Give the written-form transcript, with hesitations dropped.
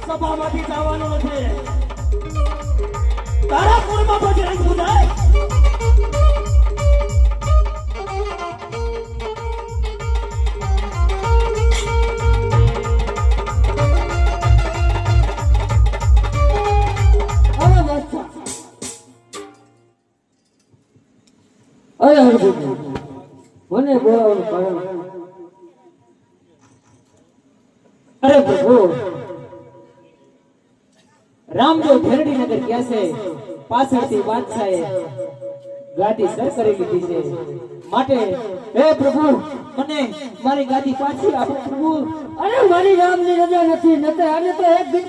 સભામાંથી જવાનો છે તારા કુળમાં બજરંગ પૂજાય મને બોલાવવાનું કારણ અરે પ્રભુ રામદેવ ભેરડીનગર ગયા છે પાછળથી બાદશાહે ગાદી સર કરી લીધી છે માટે હે પ્રભુ મને મારી ગાદી પાછી આપો પ્રભુ. અરે મારી રામની રજા નથી નતે આને તો એક દિન